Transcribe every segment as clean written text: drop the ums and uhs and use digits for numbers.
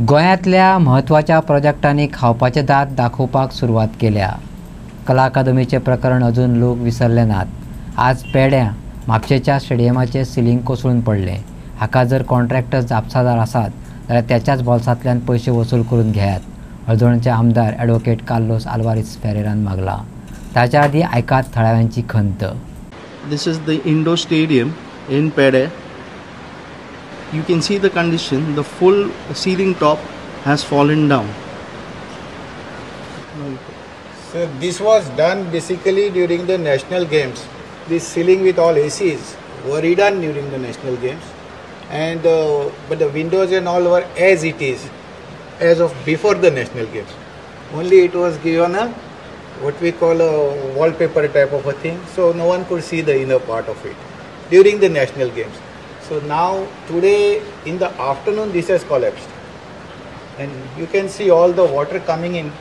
गोंयांतल्या म्हत्वाच्या प्रोजेक्टांनी खावपाचे दात दाखोवपाक सुरवात केल्या। कला अकादमीचे प्रकरण अजून लोक विसरले नात। आज पेड्यां म्हापशेच्या स्टेडियमाचे सिलींग कोसळून पडले। हाका जर कॉन्ट्रॅक्टर जापसालदार आसात जाल्यार त्याच्याच बोल्सांतल्यान पैसे वसूल करून घेयात। हळदोणचे आमदार ॲडव्होकेट कार्लोस आल्वारीस फेरेरान मागला। ताच्या आदी आयकात थळाव्यांची खंत। This is the indoor stadium in Pede. You can see the condition. The full ceiling top has fallen down. So this was done basically during the national games. This ceiling with all ACs were redone during the national games, and but the windows and all were as it is, as of before the national games. Only it was given a what we call a wallpaper type of a thing, so no one could see the inner part of it during the national games. So now today in the afternoon this has collapsed, and you can see all the water coming in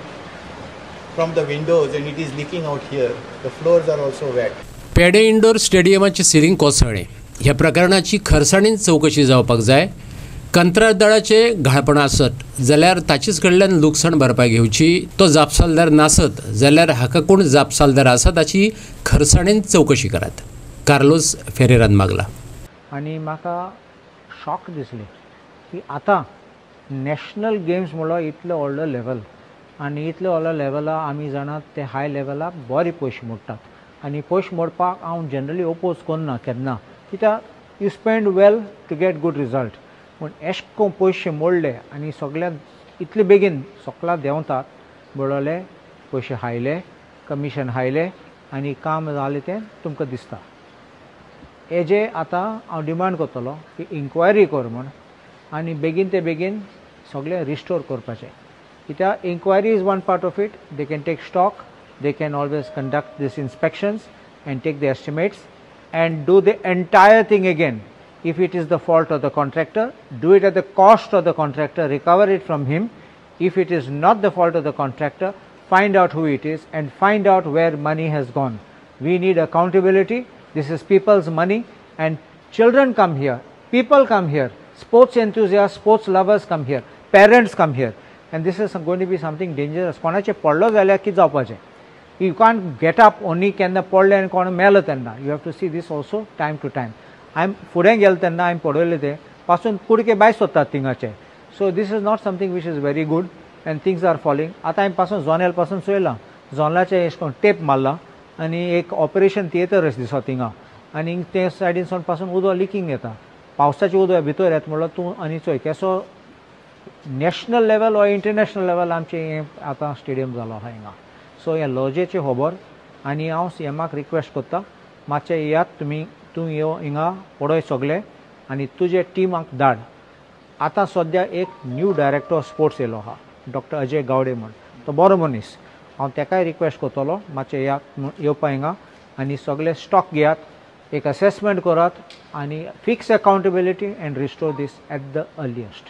from the windows and it is leaking out here. The floors are also wet. पेडे indoor स्टेडियमाचे ceiling कोसळ्ळे। ह्या प्रकरणाची खरसाणीन चौकशी जावपाक जाय। कंत्राटदाराचे घाळपण आसत जाल्यार ताचेच कडल्यान लुकसाण भरपाय घेवची। तो जापसालदार नासत जाल्यार हाका कोण जापसालदार आसा ताची खरसाणीन चौकशी करात। कार्लोस फेरेरान मागला। आणि म्हाका शॉक दिसले की आता नॅशनल गेम्स म्हणलो इतलो व्हडलो लेवल आनी इतलो व्हडलो लेवला आमी जाणात ते हाय लेवलाक बरे पयशे मोडटात आनी पयशे मोडपाक हांव जनरली ओपोज करना केन्ना कित्याक you spend well to get good result पूण एशको पयशे मोडले आनी सगळ्यांक इतले बेगीन सगळ्या देंवतात बुडवले पयशे हायले कमिशन हायले आनी काम जालें तें तुमकां दिसता। हेजे आतां हांव डिमांड करतलो की इन्क्वायरी कर म्हण आनी बेगीन ते बेगीन सगळें रिस्टोर करपाचें कित्याक inquiry is one part of it. They can take stock, they can always conduct this inspections and take the estimates and do the entire thing again. If it is the fault of the contractor, do it at the cost of the contractor, recover it from him. If it is not the fault of the contractor, find out who it is and find out where money has gone. We need accountability. This is people's money and children come here, people come here, sports enthusiasts, sports lovers come here, parents come here, and this is going to be something dangerous. कोणाचे पडलो जाल्यार कितें जावपाचें? You can't get up only केन्ना पडले आनी कोण मेलो तेन्ना. You have to see this also time to time. I'm फुडें गेलो तेन्ना हांवें पळयलें तें पासून कुडके भायर सोदतात थिंगाचे. So this is not something which is very good and things are falling. आतां हांवें पासून झोनेल पासून चोयलां झोनलाचे एश कोन्न टेप मारला आनी एक ऑपरेशन थिएटर अशें दिसता थिंगा आनी ते सायडीन पासून उदक लिकींग येता पावसाचें उदक भितर येता म्हणल्यार तूं आनी चोय केसो नॅशनल लेवल वा इंटरनॅशनल लेवल आमचें हें आतां स्टेडियम जालो आहा हिंगा। सो ह्या लॉजेचे खबर आनी हांव सीएमाक रिक्वेस्ट करता मातशें येयात तूं यो हिंगा पळय सगळें आनी तुजे टिमाक धाड। आतां सद्या एक न्यू डायरेक्टर ऑफ स्पोर्ट्स येयलो आहा डॉक्टर अजय गावडे म्हण तो बरो मनीस हांव ताकाय रिक्वेस्ट करतलो मातशें येवपा हिंगा आनी सगळे स्टॉक घेयात एक असेसमेंट करात आनी fix accountability and restore this at the earliest.